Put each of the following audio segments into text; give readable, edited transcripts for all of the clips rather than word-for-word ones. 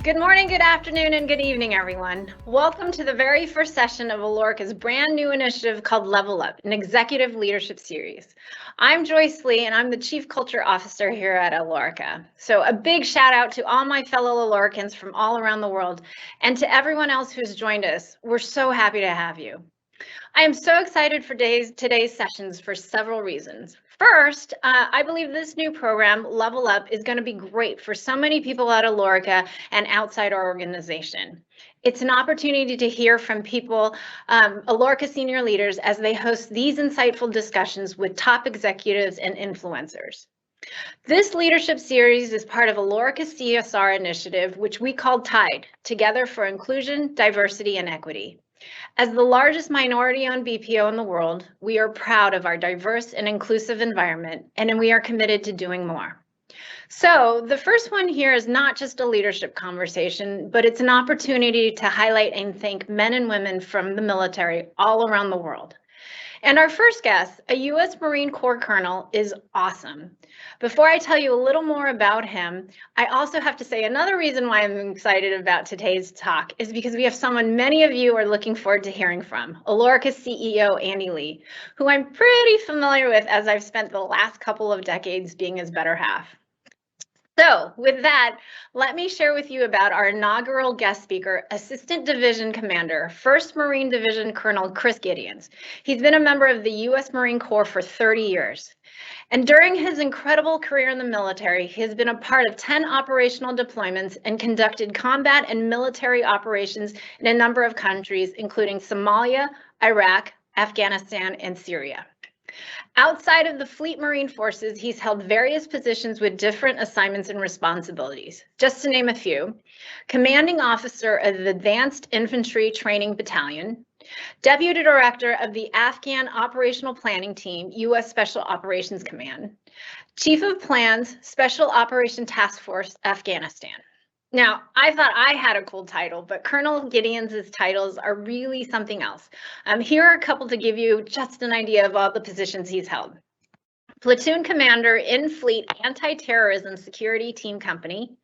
Good morning, good afternoon, and good evening, everyone. Welcome to the very first session of Lorica's brand new initiative called Level Up, an executive leadership series. I'm Joyce Lee, and I'm the Chief Culture Officer here at Lorica. So a big shout out to all my fellow Loricans from all around the world, and to everyone else who's joined us. We're so happy to have you. I am so excited for today's sessions for several reasons. First, I believe this new program, Level Up, is going to be great for so many people at Lorica and outside our organization. It's an opportunity to hear from people, Lorica senior leaders, as they host these insightful discussions with top executives and influencers. This leadership series is part of a Lorica CSR initiative, which we called TIDE, Together for Inclusion, Diversity, and Equity. As the largest minority-owned BPO in the world, we are proud of our diverse and inclusive environment, and we are committed to doing more. So the first one here is not just a leadership conversation, but it's an opportunity to highlight and thank men and women from the military all around the world. And our first guest, a U.S. Marine Corps Colonel, is awesome. Before I tell you a little more about him, I also have to say another reason why I'm excited about today's talk is because we have someone many of you are looking forward to hearing from, Lorica's CEO, Andy Lee, who I'm pretty familiar with as I've spent the last couple of decades being his better half. So with that, let me share with you about our inaugural guest speaker, Assistant Division Commander, 1st Marine Division Colonel Chris Gideons. He's been a member of the U.S. Marine Corps for 30 years. And during his incredible career in the military, he has been a part of 10 operational deployments and conducted combat and military operations in a number of countries, including Somalia, Iraq, Afghanistan, and Syria. Outside of the Fleet Marine Forces, he's held various positions with different assignments and responsibilities. Just to name a few: Commanding Officer of the Advanced Infantry Training Battalion, Deputy Director of the Afghan Operational Planning Team, U.S. Special Operations Command, Chief of Plans, Special Operation Task Force, Afghanistan. Now, I thought I had a cool title, but Colonel Gideons' titles are really something else. Here are a couple to give you just an idea of all the positions he's held. Platoon Commander in Fleet Anti-Terrorism Security Team Company,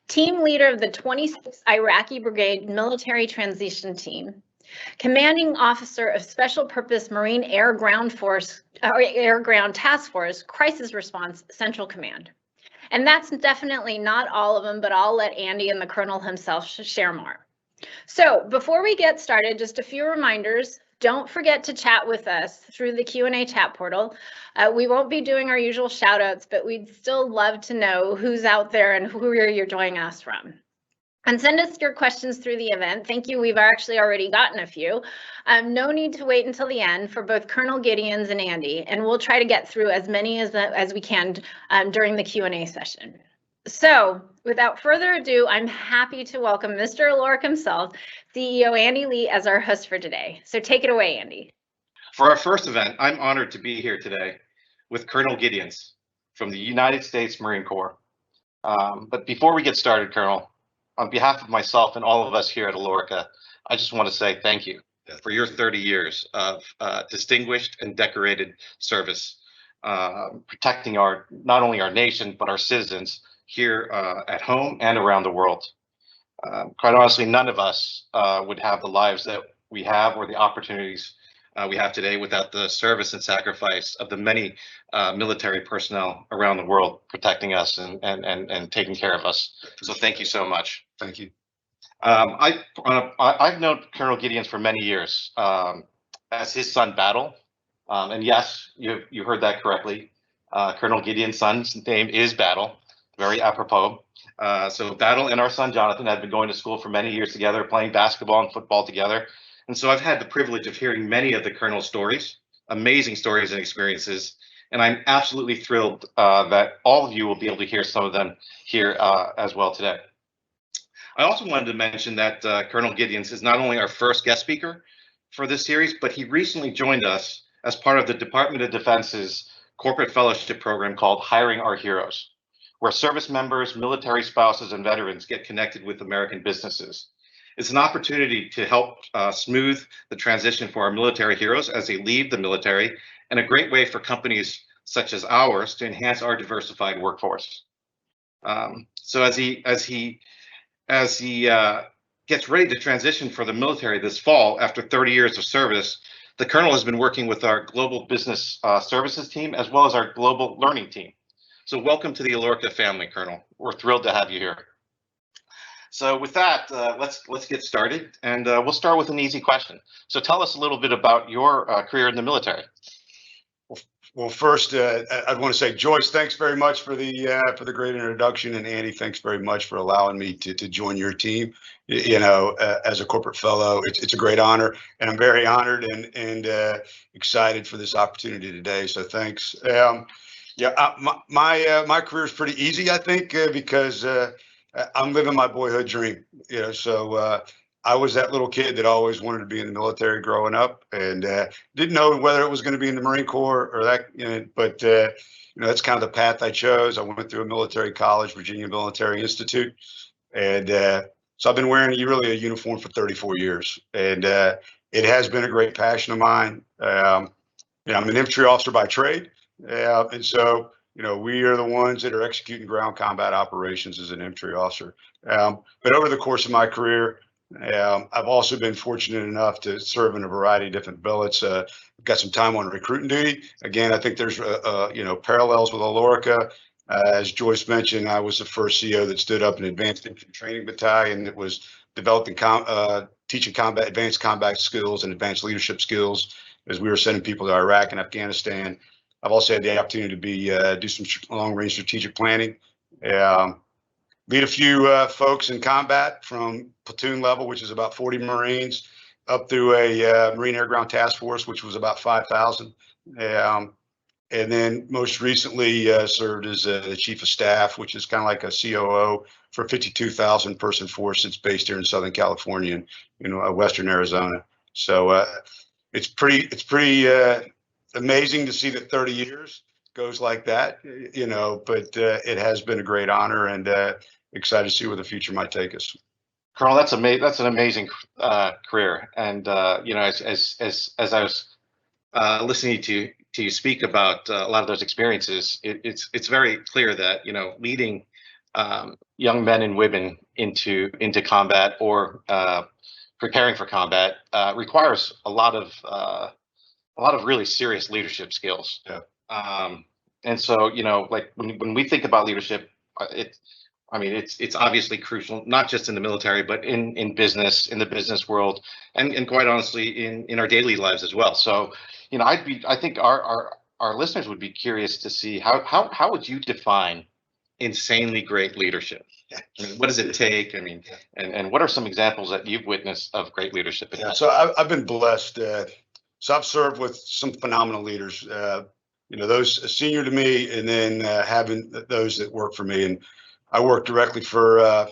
Team Leader of the 26th Iraqi Brigade Military Transition Team, Commanding Officer of Special Purpose Marine Air Ground Task Force Crisis Response Central Command. And that's definitely not all of them, but I'll let Andy and the Colonel himself share more. So before we get started, just a few reminders. Don't forget to chat with us through the Q&A chat portal. We won't be doing our usual shout outs, but we'd still love to know who's out there and who you're joining us from. And send us your questions through the event. Thank you. We've actually already gotten a few. No need to wait until the end for both Colonel Gideons and Andy, and we'll try to get through as many as we can during the Q&A session. So without further ado, I'm happy to welcome Mr. Lorica himself, CEO Andy Lee, as our host for today. So take it away, Andy. For our first event, I'm honored to be here today with Colonel Gideons from the United States Marine Corps. But before we get started, Colonel, on behalf of myself and all of us here at Lorica, I just want to say thank you for your 30 years of distinguished and decorated service, protecting not only our nation, but our citizens here at home and around the world. Quite honestly, none of us would have the lives that we have or the opportunities we have today without the service and sacrifice of the many military personnel around the world protecting us and taking care of us. So thank you so much. Thank you. I've known Colonel Gideons for many years as his son Battle, and yes, you heard that correctly. Colonel Gideons' son's name is Battle, very apropos. So Battle and our son Jonathan have been going to school for many years together, playing basketball and football together. And so I've had the privilege of hearing many of the Colonel's stories, amazing stories and experiences. And I'm absolutely thrilled that all of you will be able to hear some of them here as well today. I also wanted to mention that Colonel Gideons is not only our first guest speaker for this series, but he recently joined us as part of the Department of Defense's corporate fellowship program called Hiring Our Heroes, where service members, military spouses, and veterans get connected with American businesses. It's an opportunity to help smooth the transition for our military heroes as they leave the military, and a great way for companies such as ours to enhance our diversified workforce. So as he as he gets ready to transition for the military this fall after 30 years of service. The Colonel has been working with our global business services team as well as our global learning team. So welcome to the Lorica family, Colonel. We're thrilled to have you here. So with that, let's get started, and we'll start with an easy question. So tell us a little bit about your career in the military. Well, first, I want to say, Joyce, thanks very much for the great introduction, and Andy, thanks very much for allowing me to join your team. As a corporate fellow, it's a great honor, and I'm very honored and excited for this opportunity today. So thanks. My career is pretty easy, I think, because I'm living my boyhood dream. So I was that little kid that always wanted to be in the military growing up, and didn't know whether it was going to be in the Marine Corps or that. But that's kind of the path I chose. I went through a military college, Virginia Military Institute, and so I've been wearing really a uniform for 34 years, and it has been a great passion of mine. I'm an infantry officer by trade, and so we are the ones that are executing ground combat operations as an infantry officer. But over the course of my career, I've also been fortunate enough to serve in a variety of different billets. Got some time on recruiting duty. Again, I think there's parallels with Lorica. As Joyce mentioned, I was the first CO that stood up an advanced infantry training battalion that was developing teaching advanced combat skills and advanced leadership skills as we were sending people to Iraq and Afghanistan. I've also had the opportunity to do some long-range strategic planning. Lead a few folks in combat from platoon level, which is about 40 Marines, up through a Marine Air Ground Task Force, which was about 5,000. And then most recently served as the Chief of Staff, which is kind of like a COO for a 52,000 person force that's based here in Southern California and Western Arizona. So it's pretty amazing to see that 30 years goes like that, but it has been a great honor, and excited to see where the future might take us. Colonel, that's an amazing career, and as I was listening to you speak about a lot of those experiences, it's very clear that leading young men and women into combat or preparing for combat requires a lot of really serious leadership skills. Yeah. And so like when we think about leadership, it's obviously crucial, not just in the military, but in business, in the business world, and quite honestly in our daily lives as well. So, I think our listeners would be curious to see how would you define insanely great leadership? What does it take? And what are some examples that you've witnessed of great leadership? So I've been blessed. So I've served with some phenomenal leaders, those senior to me, and then having those that work for me. And I worked directly for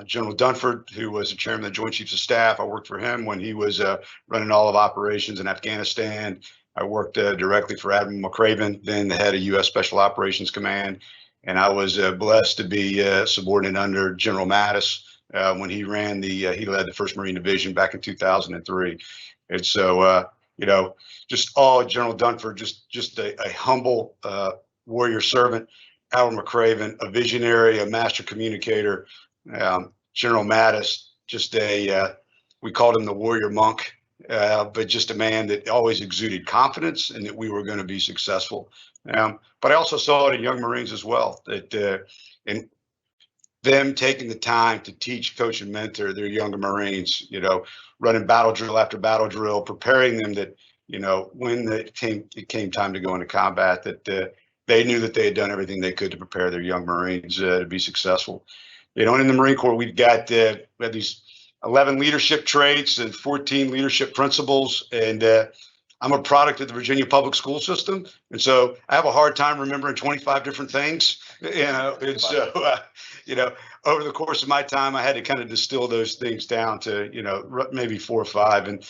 General Dunford, who was the chairman of the Joint Chiefs of Staff. I worked for him when he was running all of operations in Afghanistan. I worked directly for Admiral McCraven, then the head of U.S. Special Operations Command. And I was blessed to be subordinate under General Mattis when he led the 1st Marine Division back in 2003. And so, just General Dunford, just a humble warrior servant. Admiral McCraven, a visionary, a master communicator. General Mattis, we called him the warrior monk, but just a man that always exuded confidence and that we were going to be successful. But I also saw it in young Marines as well, that in them taking the time to teach, coach, and mentor their younger Marines, running battle drill after battle drill, preparing them that, when it came time to go into combat, that they knew that they had done everything they could to prepare their young Marines to be successful. And in the Marine Corps, we had these 11 leadership traits and 14 leadership principles. And I'm a product of the Virginia public school system. And so I have a hard time remembering 25 different things, and so, over the course of my time, I had to kind of distill those things down to, maybe 4 or 5. And,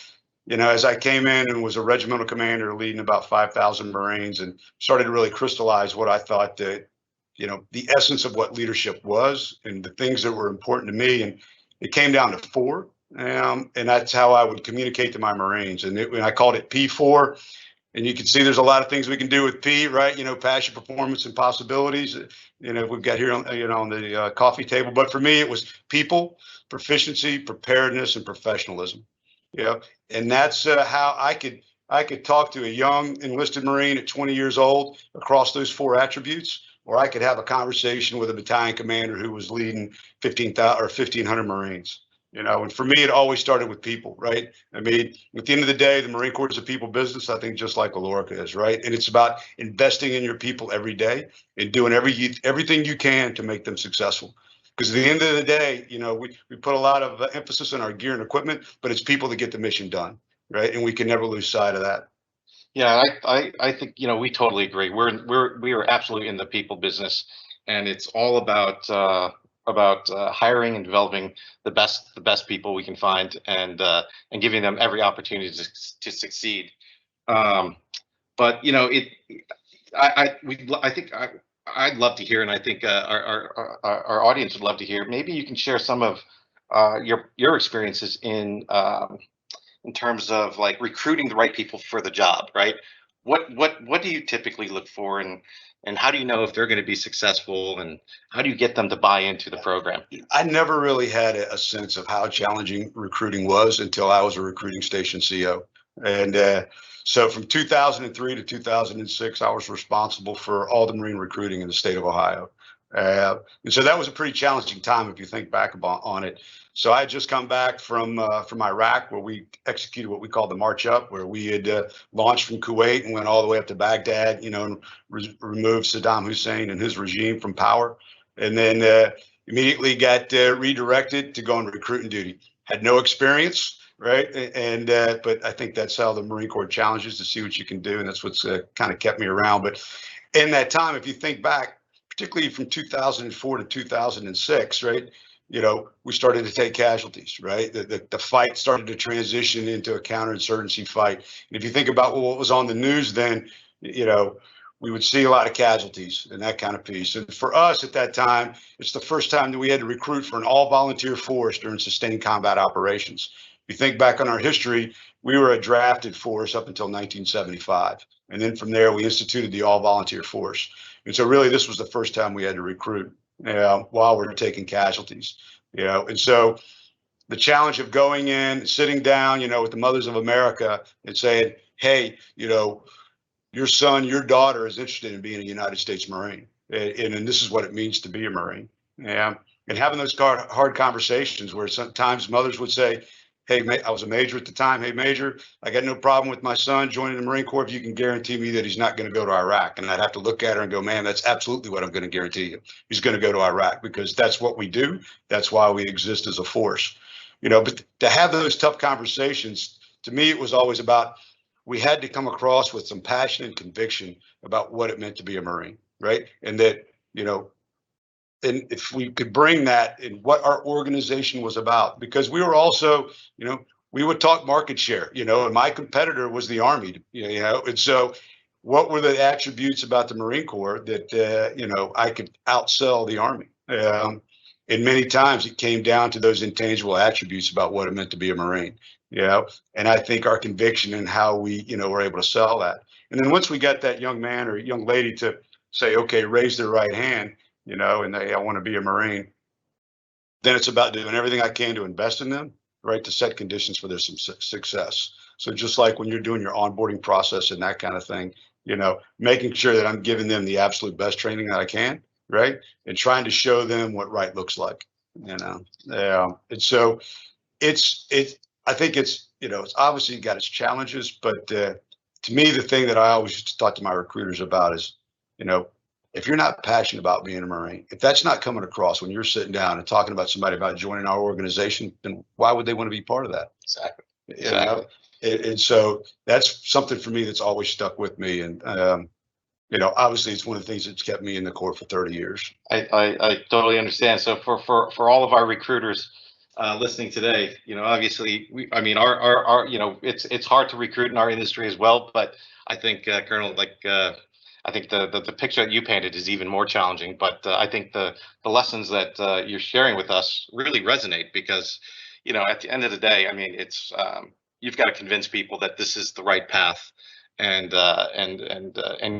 as I came in and was a regimental commander leading about 5,000 Marines and started to really crystallize what I thought that, the essence of what leadership was and the things that were important to me. And it came down to 4. And that's how I would communicate to my Marines. And I called it P4. And you can see there's a lot of things we can do with P, right? Passion, performance, and possibilities. We've got here on, on the coffee table. But for me, it was people, proficiency, preparedness, and professionalism. And that's how I could talk to a young enlisted Marine at 20 years old across those 4 attributes, or I could have a conversation with a battalion commander who was leading 15,000 or 1,500 Marines. And for me, it always started with people, right? I mean, at the end of the day, the Marine Corps is a people business, I think, just like Lorica is, right? And it's about investing in your people every day and doing everything you can to make them successful. Because at the end of the day, we put a lot of emphasis on our gear and equipment, but it's people that get the mission done, right? And we can never lose sight of that. Yeah, I think, we totally agree. We are absolutely in the people business, and it's all about hiring and developing the best people we can find, and giving them every opportunity to succeed. But I'd love to hear, and I think our audience would love to hear. Maybe you can share some of your experiences in terms of like recruiting the right people for the job, right? What do you typically look for, and how do you know if they're going to be successful, and how do you get them to buy into the program? I never really had a sense of how challenging recruiting was until I was a recruiting station CO. And so from 2003 to 2006, I was responsible for all the Marine recruiting in the state of Ohio. And so that was a pretty challenging time if you think back on it. So I had just come back from Iraq, where we executed what we called the March Up, where we had launched from Kuwait and went all the way up to Baghdad, and removed Saddam Hussein and his regime from power. And then immediately got redirected to go on recruiting duty. Had no experience, right? And but I think that's how the Marine Corps challenges, to see what you can do, and that's what's kind of kept me around. But in that time, if you think back, particularly from 2004 to 2006, right? We started to take casualties, right? The fight started to transition into a counterinsurgency fight. And if you think about what was on the news then, we would see a lot of casualties and that kind of piece. And for us at that time, it's the first time that we had to recruit for an all-volunteer force during sustained combat operations. If you think back on our history, we were a drafted force up until 1975. And then from there, we instituted the all-volunteer force. And so really, this was the first time we had to recruit while we were taking casualties. And so the challenge of going in, sitting down, with the Mothers of America and saying, hey, your son, your daughter is interested in being a United States Marine. And this is what it means to be a Marine. And having those hard conversations where sometimes mothers would say, hey, I was a major at the time. Hey, Major, I got no problem with my son joining the Marine Corps if you can guarantee me that he's not going to go to Iraq. And I'd have to look at her and go, man, that's absolutely what I'm going to guarantee you. He's going to go to Iraq, because that's what we do. That's why we exist as a force. But to have those tough conversations, to me, it was always about, we had to come across with some passion and conviction about what it meant to be a Marine, right? And that, and if we could bring that in what our organization was about, because we were also, we would talk market share, and my competitor was the Army, and so what were the attributes about the Marine Corps that, I could outsell the Army? And many times it came down to those intangible attributes about what it meant to be a Marine, and I think our conviction and how we, were able to sell that. And then once we got that young man or young lady to say, okay, raise their right hand, and I want to be a Marine, then it's about doing everything I can to invest in them, right, to set conditions for their success. So just like when you're doing your onboarding process and that kind of thing, making sure that I'm giving them the absolute best training that I can, right, and trying to show them what right looks like, and so I think it's, it's obviously got its challenges, but to me, the thing that I always used to talk to my recruiters about is, if you're not passionate about being a Marine, if that's not coming across when you're sitting down and talking about somebody about joining our organization, then why would they want to be part of that? Exactly. And so that's something for me that's always stuck with me. And, obviously it's one of the things that's kept me in the Corps for 30 years. I totally understand. So for all of our recruiters listening today, obviously, our it's hard to recruit in our industry as well. But I think, Colonel, I think the picture that you painted is even more challenging, but I think the lessons that you're sharing with us really resonate, because, at the end of the day, it's you've got to convince people that this is the right path, and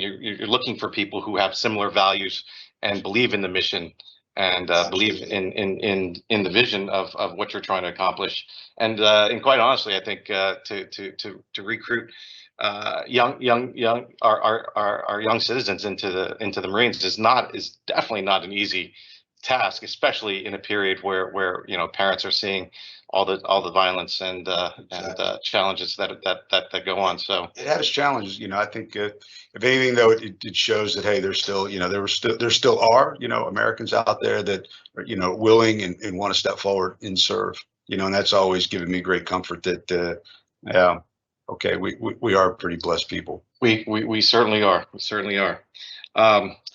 you're looking for people who have similar values and believe in the mission and believe in the vision of what you're trying to accomplish. And quite honestly, I think to recruit our young citizens into the Marines is definitely not an easy task, especially in a period where parents are seeing all the violence and challenges that go on. So it had its challenges. I think if anything, though, it shows that, hey, there's still, there still are, Americans out there that are, willing and want to step forward and serve, and that's always given me great comfort that, yeah, okay, we are pretty blessed people. We certainly are. We certainly are.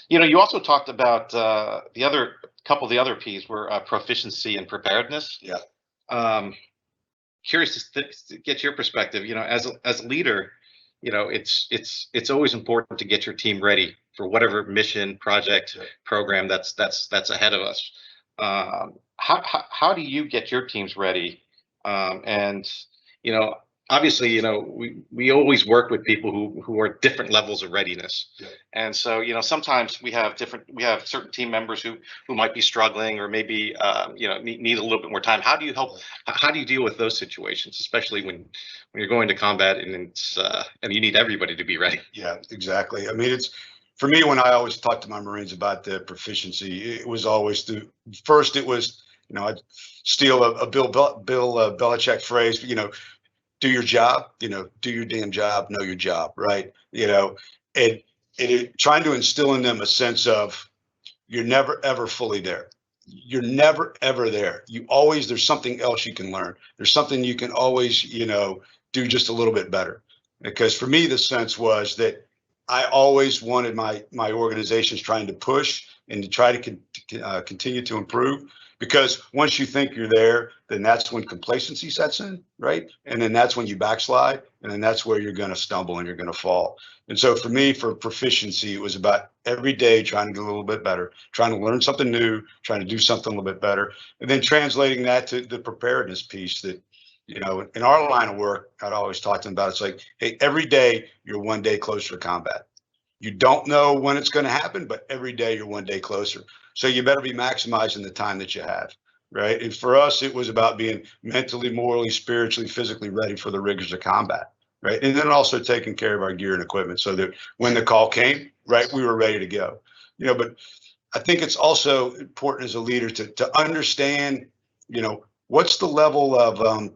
You also talked about the other couple of the other P's were proficiency and preparedness. Yeah. Curious to get your perspective. As a leader, it's always important to get your team ready for whatever mission, project, program that's ahead of us. How do you get your teams ready? And obviously, we always work with people who are different levels of readiness. Yeah. And so, sometimes we have certain team members who might be struggling or maybe, need a little bit more time. How do you deal with those situations, especially when you're going to combat and you need everybody to be ready? Yeah, exactly. I mean, for me, when I always talk to my Marines about the proficiency, it was always first it was, I'd steal a Bill Belichick phrase, do your job, do your damn job, know your job, right? And trying to instill in them a sense of you're never, ever fully there. You're never, ever there. There's something else you can learn. There's something you can always, do just a little bit better. Because for me, the sense was that I always wanted my organizations trying to push and to try to continue to improve. Because once you think you're there, then that's when complacency sets in, right? And then that's when you backslide, and then that's where you're going to stumble and you're going to fall. And so for me, for proficiency, it was about every day trying to get a little bit better, trying to learn something new, trying to do something a little bit better, and then translating that to the preparedness piece that, in our line of work, I'd always talk to them about. It's like, hey, every day you're one day closer to combat. You don't know when it's going to happen, but every day you're one day closer. So you better be maximizing the time that you have, right? And for us, it was about being mentally, morally, spiritually, physically ready for the rigors of combat, right? And then also taking care of our gear and equipment so that when the call came, right, we were ready to go. But I think it's also important as a leader to understand, what's the level of,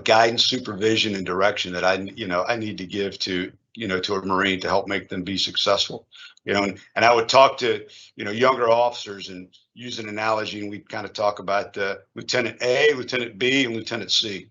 guidance, supervision, and direction that I need to give to a Marine to help make them be successful. And I would talk to, younger officers and use an analogy, and we kind of talk about Lieutenant A, Lieutenant B, and Lieutenant C,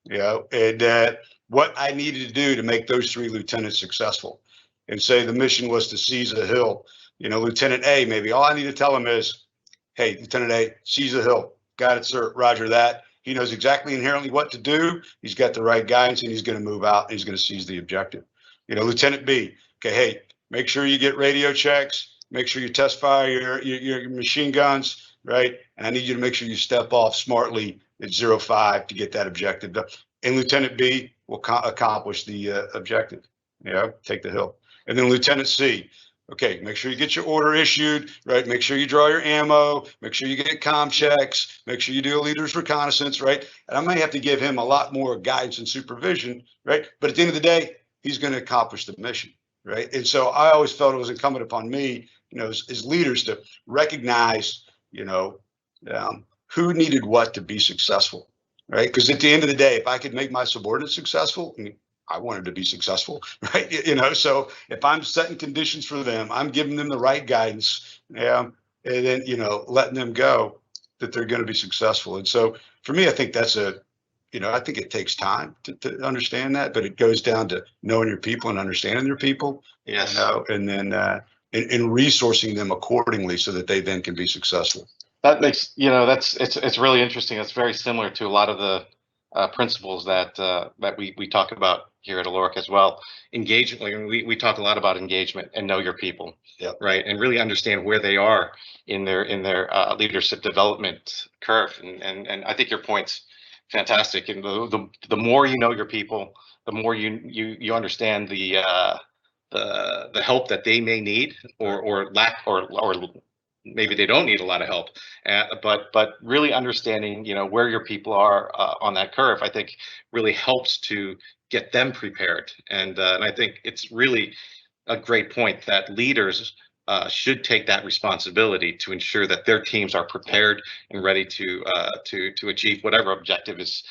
and what I needed to do to make those three lieutenants successful. And say the mission was to seize a hill. Lieutenant A, maybe all I need to tell him is, hey, Lieutenant A, seize a hill. Got it, sir. Roger that. He knows exactly inherently what to do. He's got the right guidance, and he's going to move out, and he's going to seize the objective. Lieutenant B, okay, hey, make sure you get radio checks, make sure you test fire your machine guns, right? And I need you to make sure you step off smartly at 05 to get that objective done. And Lieutenant B will accomplish the objective, take the hill. And then Lieutenant C, okay, make sure you get your order issued, right? Make sure you draw your ammo, make sure you get comm checks, make sure you do a leader's reconnaissance, right? And I may have to give him a lot more guidance and supervision, right? But at the end of the day, he's going to accomplish the mission, right? And so I always felt it was incumbent upon me, as leaders to recognize, who needed what to be successful, right? Because at the end of the day, if I could make my subordinates successful, I wanted to be successful, right? So if I'm setting conditions for them, I'm giving them the right guidance, and then, letting them go that they're going to be successful. And so for me, I think that's I think it takes time to understand that, but it goes down to knowing your people and understanding your people, yes. And then and resourcing them accordingly so that they then can be successful. That makes, it's really interesting. It's very similar to a lot of the principles that we talk about here at Lorica as well. Engagement, we talk a lot about engagement and know your people, Yep. right? And really understand where they are in their leadership development curve. And I think your point's fantastic. And the more you know your people, the more you understand the help that they may need, or lack, or maybe they don't need a lot of help. But really understanding, where your people are on that curve, I think really helps to get them prepared. And I think it's really a great point that leaders should take that responsibility to ensure that their teams are prepared and ready to achieve whatever objective is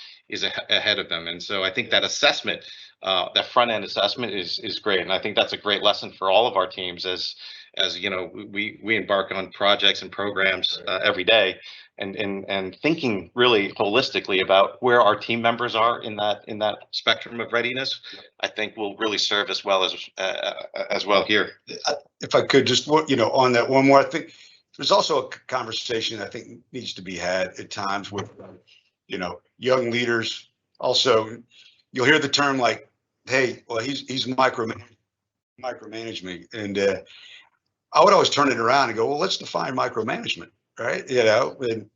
ahead of them. And so I think that assessment, that front end assessment, is great, and I think that's a great lesson for all of our teams as we embark on projects and programs every day, and thinking really holistically about where our team members are in that spectrum of readiness. I think will really serve as well here. If I could just, on that one more, I think there's also a conversation I think needs to be had at times with, young leaders. Also, you'll hear the term like, "Hey, well, he's micromanaging," and I would always turn it around and go, "Well, let's define micromanagement." Right. And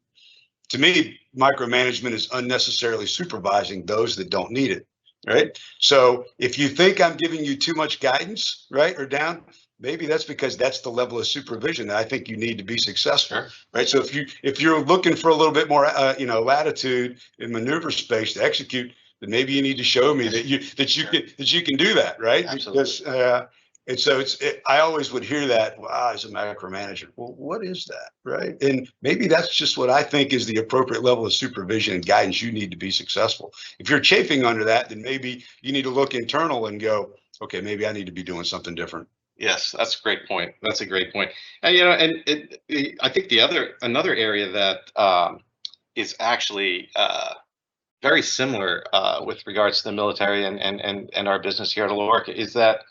to me, micromanagement is unnecessarily supervising those that don't need it. Right. So if you think I'm giving you too much guidance, right, or down, maybe that's because that's the level of supervision that I think you need to be successful. Sure. Right. So if you're looking for a little bit more, latitude and maneuver space to execute, then maybe you need to show me that you can do that. Right. Absolutely. Because, and so I always would hear that, "Wow, as a micromanager." Well, what is that, right? And maybe that's just what I think is the appropriate level of supervision and guidance you need to be successful. If you're chafing under that, then maybe you need to look internal and go, "Okay, maybe I need to be doing something different." Yes, that's a great point. That's a great point. And I think another area that is actually very similar with regards to the military and our business here at Lorica is that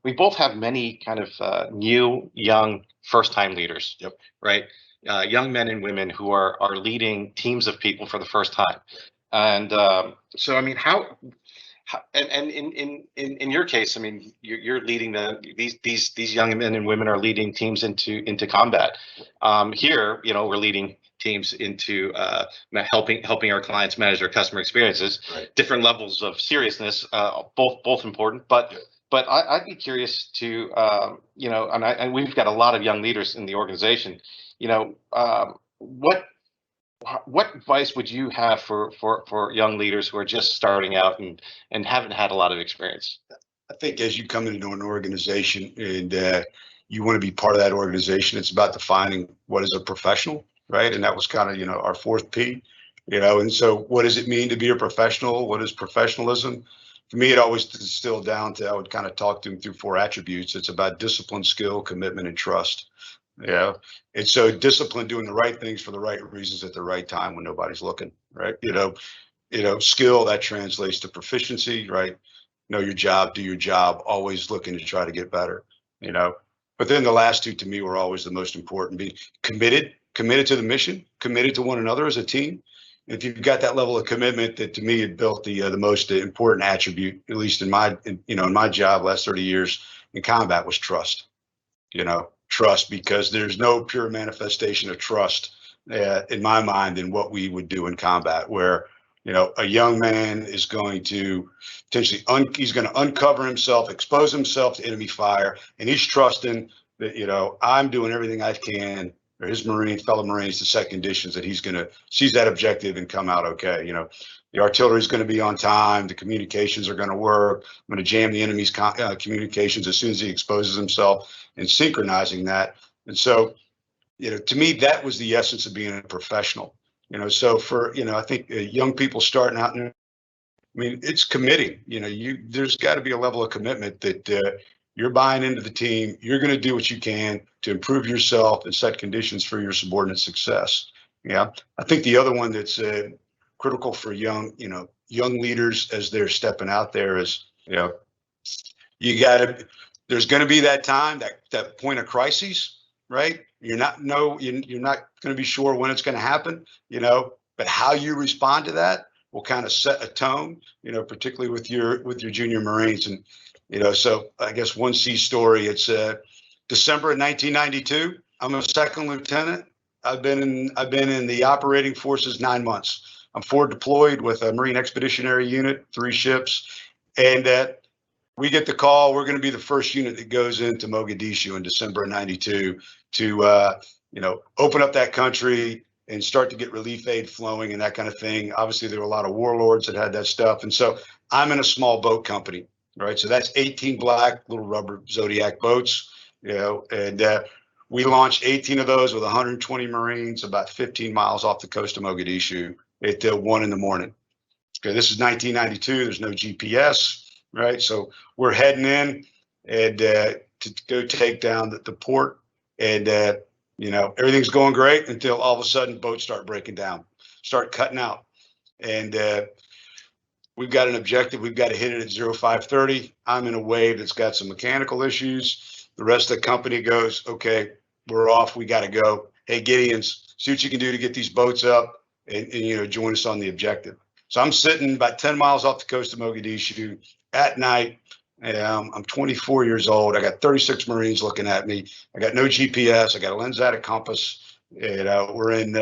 we both have many kind of new, young, first-time leaders. Yep. Right. Young men and women who are leading teams of people for the first time. And so, I mean, and in your case, I mean, you're leading these young men and women are leading teams into combat. Here, we're leading teams into helping our clients manage their customer experiences. Right. Different levels of seriousness, both important, but. But I'd be curious to, and we've got a lot of young leaders in the organization. What advice would you have for young leaders who are just starting out and haven't had a lot of experience? I think as you come into an organization and you want to be part of that organization, it's about defining what is a professional, right? And that was kind of, our fourth P, and so what does it mean to be a professional? What is professionalism? For me, it always distilled down to, I would kind of talk to them through 4 attributes. It's about discipline, skill, commitment, and trust. And so discipline, doing the right things for the right reasons at the right time when nobody's looking, right? Skill, that translates to proficiency, right? Know your job, do your job, always looking to try to get better, But then the last 2 to me were always the most important: being committed to the mission, committed to one another as a team. If you've got that level of commitment, that to me, it built the most important attribute, at least in my job last 30 years in combat, was trust. Trust, because there's no pure manifestation of trust in my mind than what we would do in combat, where a young man is going to potentially he's going to uncover himself, expose himself to enemy fire, and he's trusting that I'm doing everything I can, or his fellow Marines, to set conditions that he's going to seize that objective and come out okay. The artillery is going to be on time. The communications are going to work. I'm going to jam the enemy's communications as soon as he exposes himself, and synchronizing that. And so, to me, that was the essence of being a professional. So for, I think young people starting out, it's committing. There's got to be a level of commitment that you're buying into the team. You're going to do what you can to improve yourself and set conditions for your subordinate success. I think the other one that's critical for young leaders as they're stepping out there is, there's going to be that time, that point of crisis, right? You're not going to be sure when it's going to happen, but how you respond to that will kind of set a tone, particularly with your junior Marines. And, so I guess one C story, it's December of 1992. I'm a second lieutenant. I've been in the operating forces 9 months. I'm forward deployed with a Marine Expeditionary Unit, 3 ships, and we get the call. We're going to be the first unit that goes into Mogadishu in December of '92 to, open up that country and start to get relief aid flowing and that kind of thing. Obviously, there were a lot of warlords that had that stuff. And so I'm in a small boat company, right? So that's 18 black little rubber Zodiac boats, and we launched 18 of those with 120 Marines about 15 miles off the coast of Mogadishu at 1 in the morning. Okay, this is 1992. There's no GPS. Right, so we're heading in and to go take down the port, and everything's going great until all of a sudden boats start breaking down, start cutting out, and we've got an objective. We've got to hit it at 0530. I'm in a wave that's got some mechanical issues. The rest of the company goes, okay, we're off. We got to go. Hey, Gideons, see what you can do to get these boats up and join us on the objective. So I'm sitting about 10 miles off the coast of Mogadishu at night. I'm 24 years old. I got 36 Marines looking at me. I got no GPS. I got a lensatic compass. We're in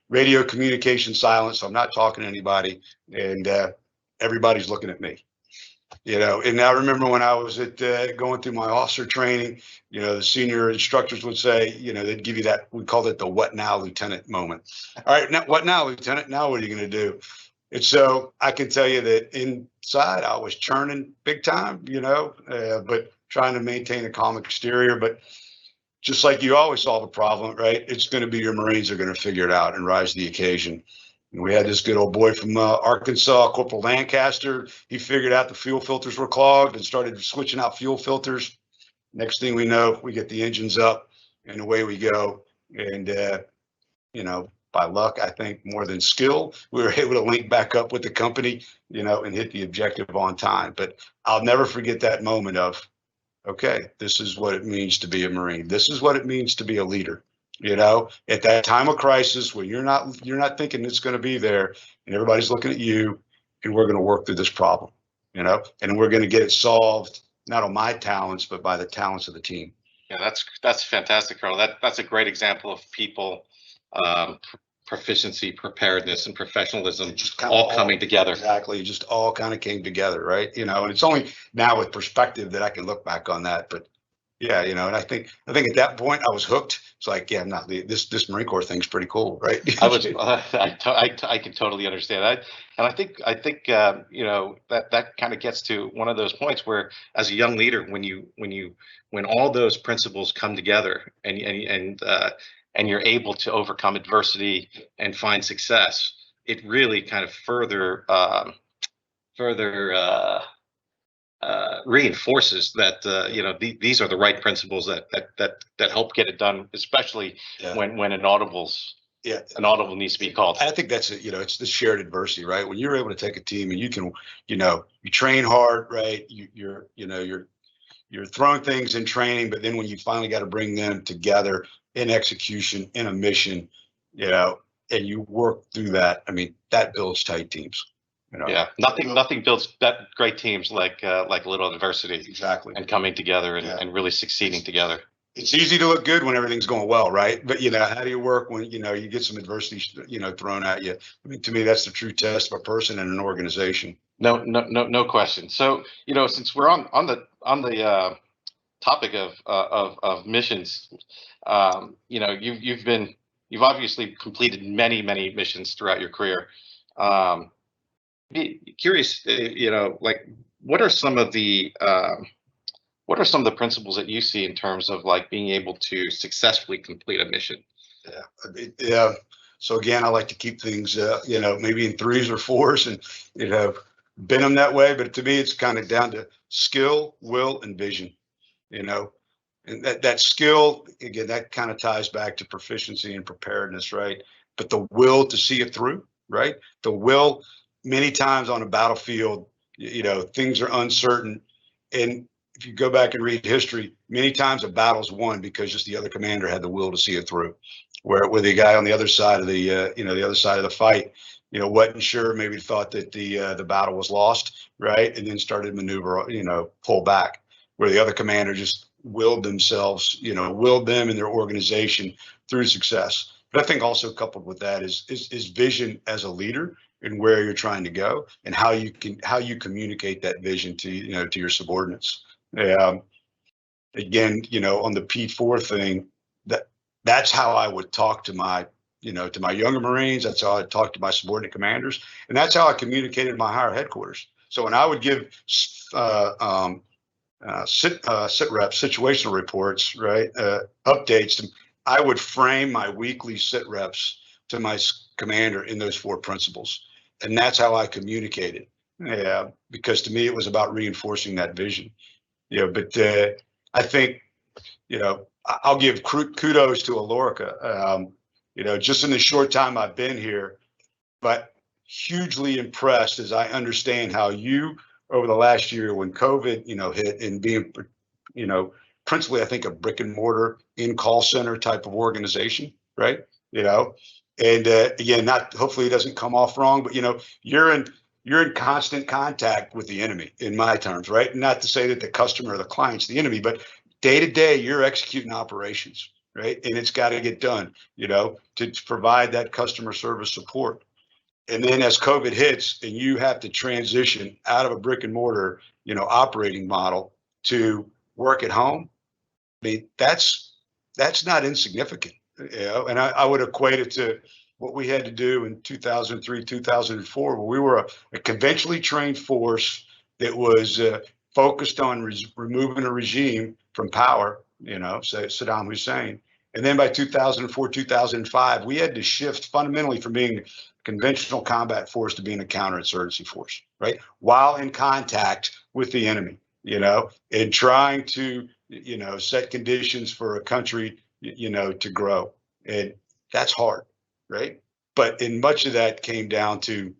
radio communication silence, so I'm not talking to anybody, and everybody's looking at me. And I remember when I was going through my officer training, the senior instructors would say, they'd give you that, we called it the "what now, Lieutenant" moment. All right, now, what now, Lieutenant? Now what are you going to do? And so I can tell you that inside I was churning big time, but trying to maintain a calm exterior. But just like you always solve a problem, right? It's going to be your Marines are going to figure it out and rise to the occasion. And we had this good old boy from Arkansas, Corporal Lancaster. He figured out the fuel filters were clogged and started switching out fuel filters. Next thing we know, we get the engines up and away we go. And, by luck, I think more than skill, we were able to link back up with the company, and hit the objective on time. But I'll never forget that moment of, okay, this is what it means to be a Marine. This is what it means to be a leader. At that time of crisis when you're not thinking it's going to be there, and everybody's looking at you, and we're going to work through this problem, and we're going to get it solved, not on my talents, but by the talents of the team. Yeah, that's fantastic, Colonel. That's a great example of people. Proficiency, preparedness, and professionalism just all coming together. Exactly, just all kind of came together, right? And it's only now with perspective that I can look back on that. But yeah, and I think at that point I was hooked. It's like, yeah, I'm not this Marine Corps thing's pretty cool, right? I can totally understand that, and I think that kind of gets to one of those points where, as a young leader, when all those principles come together and you're able to overcome adversity and find success, it really kind of further reinforces that these are the right principles that help get it done, especially when an audible needs to be called. I think that's it. It's the shared adversity, right? When you're able to take a team and you can, you train hard, right? You're throwing things in training, but then when you finally got to bring them together in execution, in a mission, and you work through that. I mean, that builds tight teams. Yeah, nothing builds that great teams like a little adversity. Exactly. And coming together and really succeeding together. It's easy to look good when everything's going well, right? But how do you work when you get some adversity thrown at you? I mean, to me, that's the true test of a person and an organization. No question. So since we're on the topic of missions, you've obviously completed many missions throughout your career. Be curious, what are some of the principles that you see in terms of being able to successfully complete a mission? Yeah. So again, I like to keep things, maybe in 3s or 4s, and been them that way. But to me, it's kind of down to skill, will, and vision. And that skill, again, that kind of ties back to proficiency and preparedness, right? But the will to see it through, right? The will, many times on a battlefield, things are uncertain. And if you go back and read history, many times a battle's won because just the other commander had the will to see it through. Where the guy on the other side of the other side of the fight, wasn't sure, maybe thought that the battle was lost, right? And then started maneuver, pull back. Where the other commander just willed themselves, willed them and their organization through success. But I think also coupled with that is vision as a leader and where you're trying to go and how you communicate that vision to to your subordinates. Again, on the P4 thing, that's how I would talk to my to my younger Marines. That's how I talk to my subordinate commanders, and that's how I communicated to my higher headquarters. So when I would give sit reps, situational reports, right, updates, I would frame my weekly sit reps to my commander in those 4 principles, and that's how I communicated. Yeah, because to me it was about reinforcing that vision. But I think I'll give kudos to Lorica. Just in the short time I've been here, but hugely impressed as I understand how you, over the last year when COVID, hit, and being, principally, I think a brick and mortar in call center type of organization, right? And again, hopefully it doesn't come off wrong, but you're in constant contact with the enemy in my terms, right? Not to say that the customer or the client's the enemy, but day to day, you're executing operations, right? And it's got to get done, to provide that customer service support. And then as COVID hits and you have to transition out of a brick and mortar, operating model to work at home, I mean, that's not insignificant, and I would equate it to what we had to do in 2003, 2004, where we were a conventionally trained force that was focused on removing a regime from power, say Saddam Hussein. And then by 2004, 2005, we had to shift fundamentally from being a conventional combat force to being a counterinsurgency force, right? While in contact with the enemy, and trying to, set conditions for a country, to grow. And that's hard, right? But in much of that came down to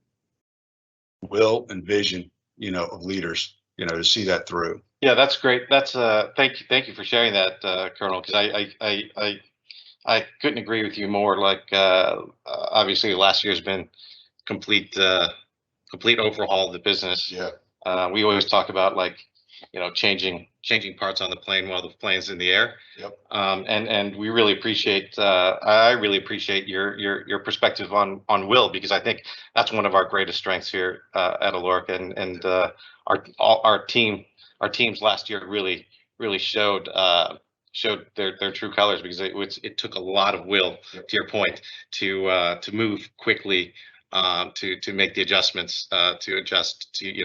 will and vision, of leaders, to see that through. Yeah, that's great. That's thank you for sharing that, Colonel, because I couldn't agree with you more. Like obviously last year's been complete overhaul of the business. Yeah. We always talk about changing parts on the plane while the plane's in the air. Yep. And we really appreciate I really appreciate your perspective on will, because I think that's one of our greatest strengths here at Lorica, and our teams last year really showed their true colors, because it took a lot of will, Yep, to your point, to move quickly, to make the adjustments, to adjust to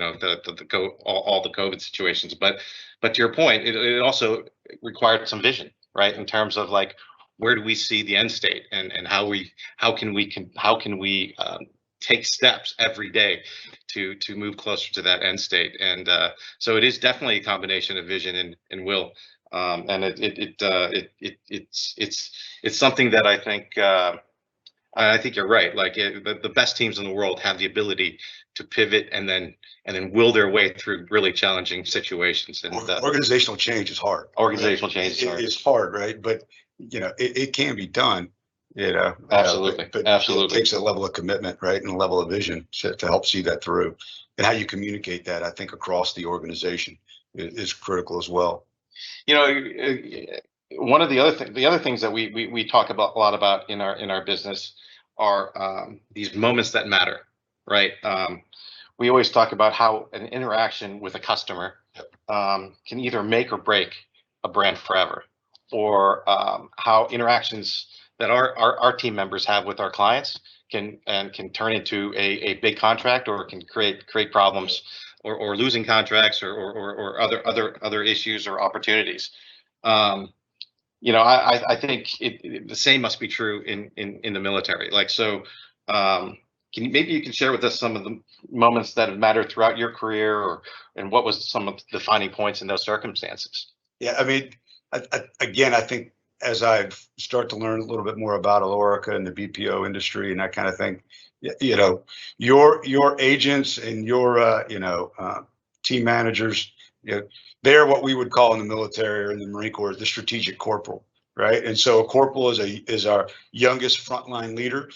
all the COVID situations. But to your point, it also required some vision, right, in terms of where do we see the end state, and how can we take steps every day to move closer to that end state. And so it is definitely a combination of vision and will. And it's something that I think you're right. The best teams in the world have the ability to pivot and then will their way through really challenging situations. And organizational change is hard. Organizational change is hard, right? But it can be done. Absolutely. But Absolutely. It takes a level of commitment, right, and a level of vision to help see that through. And how you communicate that, I think, across the organization is critical as well. One of the other things that we talk about a lot about in our business are these moments that matter, right? We always talk about how an interaction with a customer can either make or break a brand forever, or how interactions that our team members have with our clients can turn into a big contract, or can create problems, or losing contracts, or other issues or opportunities. I think the same must be true in the military. Maybe you can share with us some of the moments that have mattered throughout your career, and what was some of the defining points in those circumstances? Yeah, I mean, I think as I start to learn a little bit more about Lorica and the BPO industry and that kind of thing, your agents and your team managers, they're what we would call in the military or in the Marine Corps the strategic corporal, right? And so a corporal is our youngest frontline leader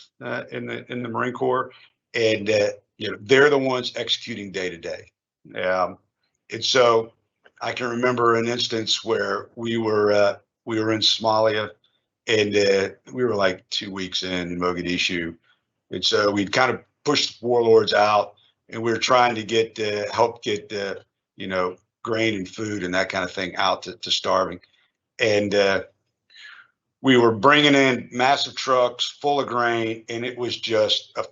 in the Marine Corps, and they're the ones executing day to day. And so I can remember an instance where we were in Somalia, And we were like 2 weeks in Mogadishu. And so we'd kind of pushed the warlords out, and we were trying to get help get grain and food and that kind of thing out to starving. And we were bringing in massive trucks full of grain, and it was just a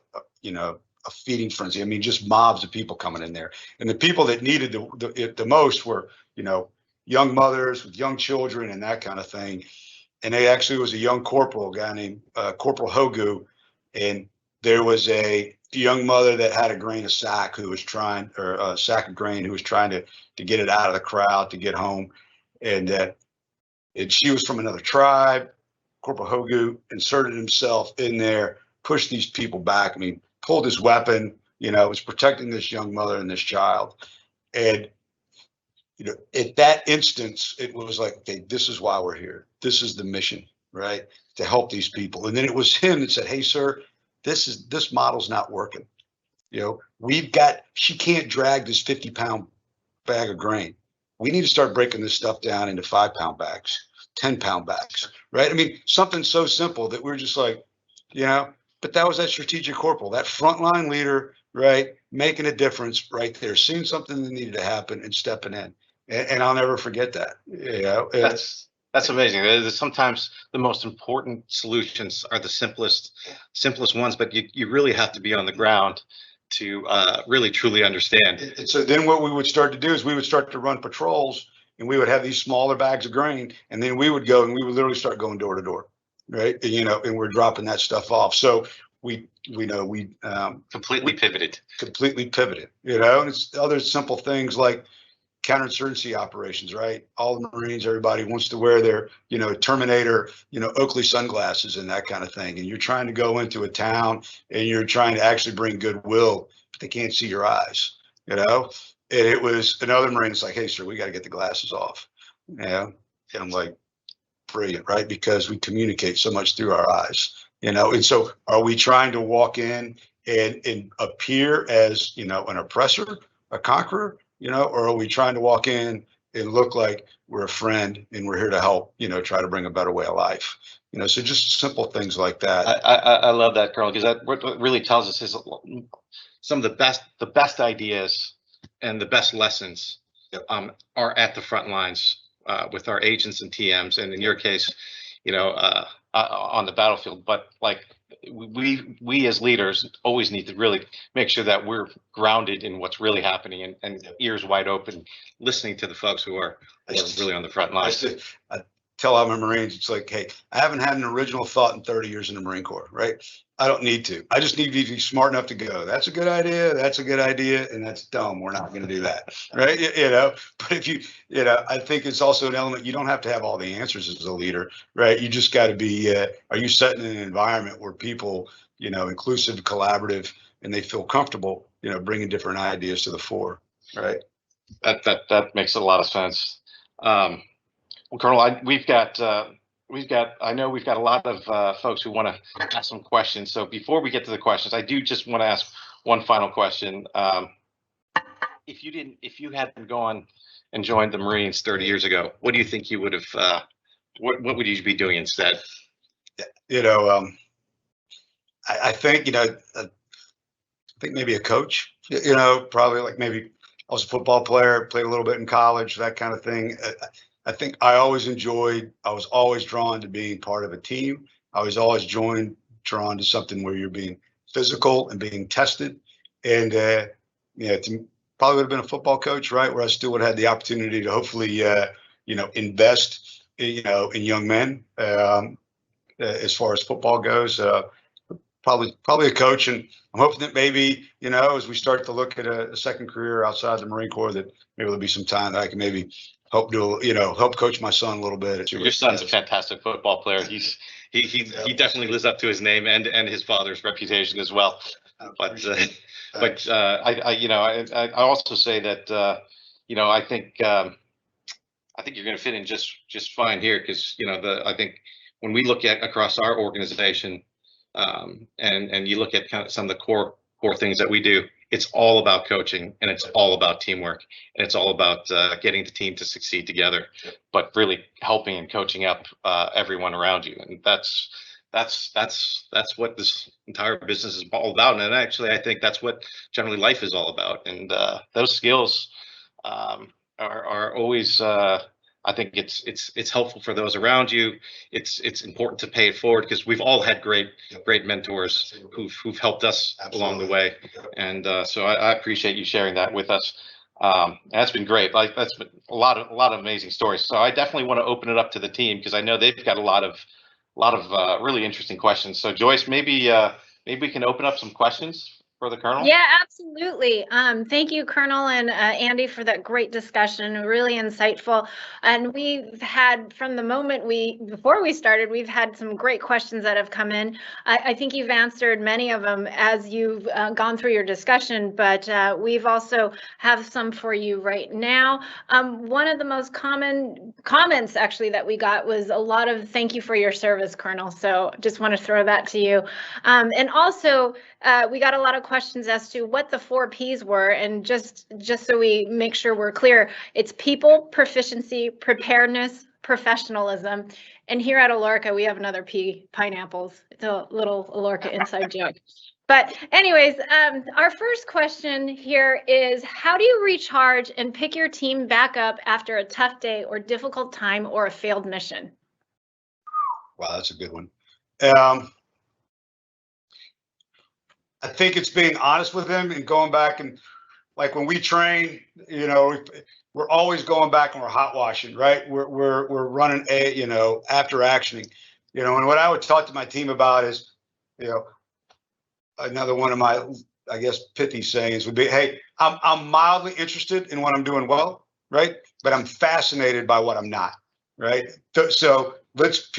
feeding frenzy. I mean, just mobs of people coming in there, and the people that needed it the most were young mothers with young children and that kind of thing. And they actually was a young corporal, a guy named Corporal Hogu, and there was a young mother that had a grain of sack who was trying, or a sack of grain, who was trying to get it out of the crowd to get home, and she was from another tribe. Corporal Hogu inserted himself in there, pushed these people back. I mean, pulled his weapon, was protecting this young mother and this child. And, at that instance, it was like, okay, this is why we're here. This is the mission, right? To help these people. And then it was him that said, hey, sir, this model's not working. She can't drag this 50-pound bag of grain. We need to start breaking this stuff down into 5-pound bags, 10-pound bags, right? I mean, something so simple that we're just like, but that was that strategic corporal, that frontline leader, right? Making a difference right there, seeing something that needed to happen and stepping in. And I'll never forget that. That's amazing. Sometimes the most important solutions are the simplest ones, but you really have to be on the ground to really truly understand. And so then what we would start to do is we would start to run patrols, and we would have these smaller bags of grain, and then we would go and we would literally start going door to door, right? And we're dropping that stuff off. So we completely pivoted. And it's other simple things like counterinsurgency operations, right? All the Marines, everybody wants to wear their, Terminator, Oakley sunglasses and that kind of thing. And you're trying to go into a town and you're trying to actually bring goodwill, but they can't see your eyes, And it was another Marine's like, hey, sir, we got to get the glasses off. And I'm like, brilliant, right? Because we communicate so much through our eyes, And so are we trying to walk in and appear as, an oppressor, a conqueror? Or are we trying to walk in and look like we're a friend and we're here to help, try to bring a better way of life? So just simple things like that. I love that, Colonel, because that what really tells us is some of the best ideas and the best lessons are at the front lines with our agents and TMs, and in your case, on the battlefield. But like we as leaders always need to really make sure that we're grounded in what's really happening and ears wide open, listening to the folks who are really on the front lines. I tell all my Marines, it's like, hey, I haven't had an original thought in 30 years in the Marine Corps, right? I don't need to. I just need to be smart enough to go, that's a good idea, and that's dumb. We're not going to do that, right? But if I think it's also an element, you don't have to have all the answers as a leader, right? You just got to be, are you setting an environment where people, inclusive, collaborative, and they feel comfortable, bringing different ideas to the fore, right? That makes a lot of sense. Well, Colonel, I know we've got a lot of folks who want to ask some questions. So before we get to the questions, I do just want to ask one final question. If you hadn't gone and joined the Marines 30 years ago, what do you think you would have? What would you be doing instead? I think I think maybe a coach. Probably like maybe I was a football player, played a little bit in college, that kind of thing. I think I was always drawn to being part of a team. I was always drawn to something where you're being physical and being tested. And, probably would have been a football coach, right? Where I still would have had the opportunity to hopefully, invest, in young men as far as football goes. Probably a coach. And I'm hoping that maybe, as we start to look at a second career outside the Marine Corps, that maybe there'll be some time that I can maybe help coach my son a little bit. Your son's a fantastic football player. He definitely lives up to his name and his father's reputation as well. But I also say that I think you're going to fit in just fine here, because I think when we look at across our organization and you look at kind of some of the core things that we do, it's all about coaching, and it's all about teamwork, and it's all about getting the team to succeed together, but really helping and coaching up everyone around you. And that's what this entire business is all about. And actually, I think that's what generally life is all about. And those skills are always, I think it's helpful for those around you. It's important to pay it forward, because we've all had great mentors who've helped us along the way. And so I appreciate you sharing that with us. That's been great. Like, that's been a lot of amazing stories. So I definitely want to open it up to the team, because I know they've got a lot of really interesting questions. So Joyce, maybe we can open up some questions for the Colonel. Yeah, absolutely. Thank you, Colonel and Andy, for that great discussion. Really insightful. And we've had, from the moment before we started, we've had some great questions that have come in. I think you've answered many of them as you've gone through your discussion, but we've also have some for you right now. One of the most common comments actually that we got was a lot of thank you for your service, Colonel. So just want to throw that to you. And also, we got a lot of questions as to what the 4 Ps were, and just so we make sure we're clear, it's people, proficiency, preparedness, professionalism. And here at Lorica, we have another P, pineapples. It's a little Lorica inside joke. But anyways, our first question here is, how do you recharge and pick your team back up after a tough day or difficult time or a failed mission? Wow, that's a good one. I think it's being honest with them and going back, and like when we train, we're always going back and we're hot washing, right? We're running after actioning, and what I would talk to my team about is, another one of my, I guess, pithy sayings would be, hey, I'm mildly interested in what I'm doing well, right? But I'm fascinated by what I'm not, right? So let's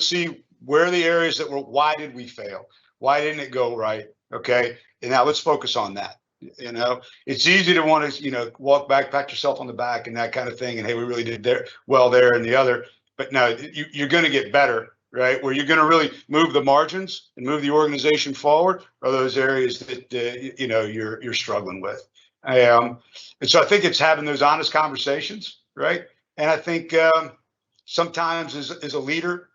see where are the areas that why did we fail? Why didn't it go right? Okay. And now let's focus on that. It's easy to want to, walk back, pat yourself on the back and that kind of thing. And hey, we really did well there and the other, but no, you're going to get better, right? Where you're going to really move the margins and move the organization forward are those areas that, you're struggling with. And so I think it's having those honest conversations, right? And I think sometimes as a leader,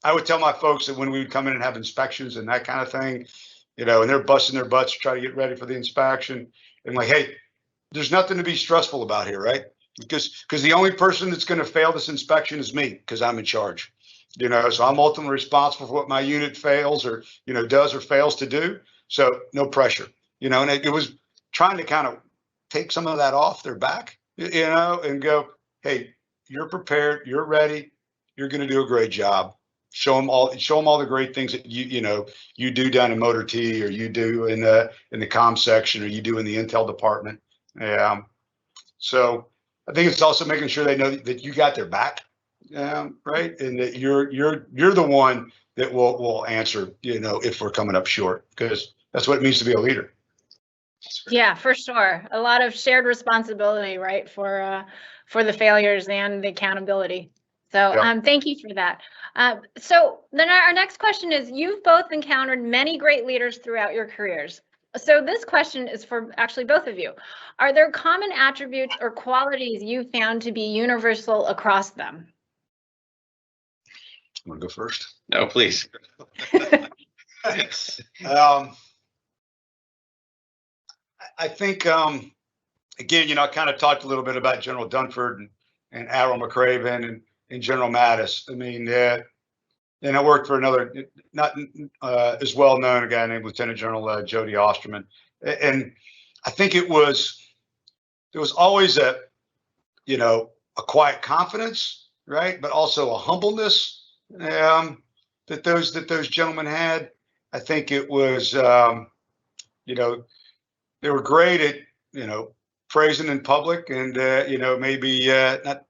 I would tell my folks that when we would come in and have inspections and that kind of thing, and they're busting their butts to try to get ready for the inspection, and like, hey, there's nothing to be stressful about here, right? Because the only person that's going to fail this inspection is me, because I'm in charge, so I'm ultimately responsible for what my unit fails or, does or fails to do. So no pressure, and it was trying to kind of take some of that off their back, and go, hey, you're prepared, you're ready, you're going to do a great job. Show them all the great things that you do down in Motor T, or you do in the comm section, or you do in the intel department. So I think it's also making sure they know that you got their back, right, and that you're the one that will answer, if we're coming up short, because that's what it means to be a leader. Yeah, for sure. A lot of shared responsibility, right, for the failures and the accountability. So thank you for that. So then our next question is, you've both encountered many great leaders throughout your careers. So this question is for actually both of you. Are there common attributes or qualities you found to be universal across them? Want to go first? No, please. I think, again, I kind of talked a little bit about General Dunford and Admiral McCraven and General Mattis. I mean, and I worked for another, not as well known, a guy named Lieutenant General Jody Osterman. And I think there was always a quiet confidence, right? But also a humbleness that those gentlemen had. I think it was, they were great at, praising in public and, maybe not,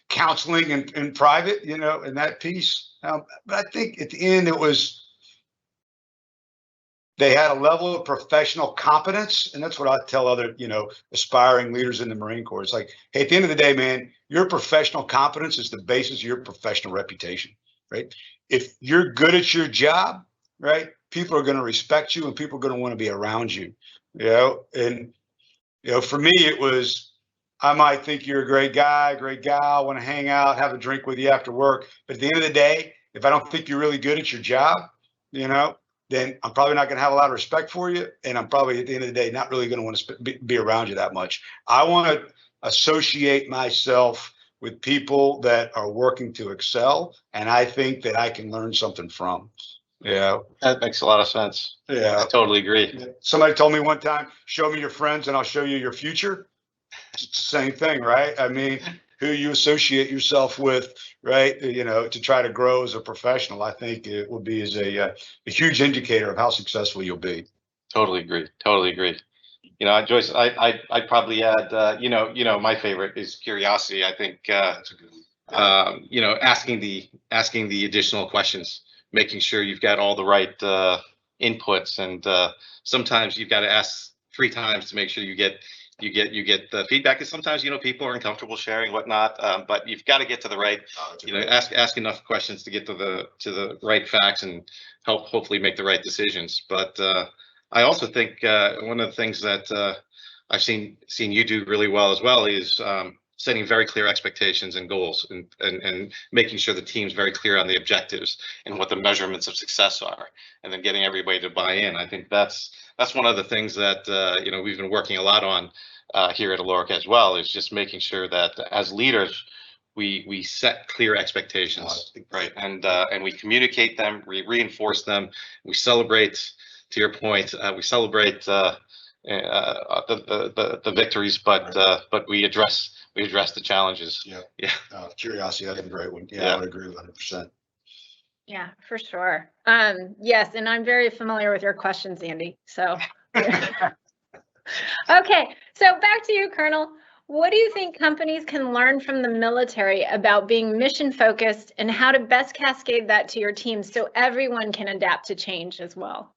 counseling in private, in that piece. But I think at the end, they had a level of professional competence. And that's what I tell other, aspiring leaders in the Marine Corps. It's like, hey, at the end of the day, man, your professional competence is the basis of your professional reputation, right? If you're good at your job, right, people are going to respect you and people are going to want to be around you. And for me, it was, I might think you're a great guy, great gal, want to hang out, have a drink with you after work. But at the end of the day, if I don't think you're really good at your job, then I'm probably not going to have a lot of respect for you. And I'm probably at the end of the day, not really going to want to be around you that much. I want to associate myself with people that are working to excel. And I think that I can learn something from. Yeah. That makes a lot of sense. Yeah. I totally agree. Somebody told me one time, show me your friends and I'll show you your future. It's the same thing, right? I mean, who you associate yourself with, right? To try to grow as a professional, I think it will be as a huge indicator of how successful you'll be. Totally agree. Totally agree. Joyce, I'd probably add, my favorite is curiosity. I think, that's a good one. Asking the additional questions, making sure you've got all the right inputs, and sometimes you've got to ask 3 times to make sure you get the feedback. Because sometimes people are uncomfortable sharing whatnot, but you've got to get to the right, ask enough questions to get to the right facts and hopefully make the right decisions. But I also think one of the things that I've seen you do really well as well is setting very clear expectations and goals, and making sure the team's very clear on the objectives and what the measurements of success are, and then getting everybody to buy in. I think that's one of the things that we've been working a lot on here at Lorica as well, is just making sure that as leaders we set clear expectations, right? And we communicate them, we reinforce them, we celebrate. To your point, we celebrate the victories, but we address the challenges. Yeah. Curiosity, that's a great one. Yeah, I would agree with 100%. Yeah, for sure. Yes, and I'm very familiar with your questions, Andy. So, okay. So back to you, Colonel. What do you think companies can learn from the military about being mission focused, and how to best cascade that to your team so everyone can adapt to change as well?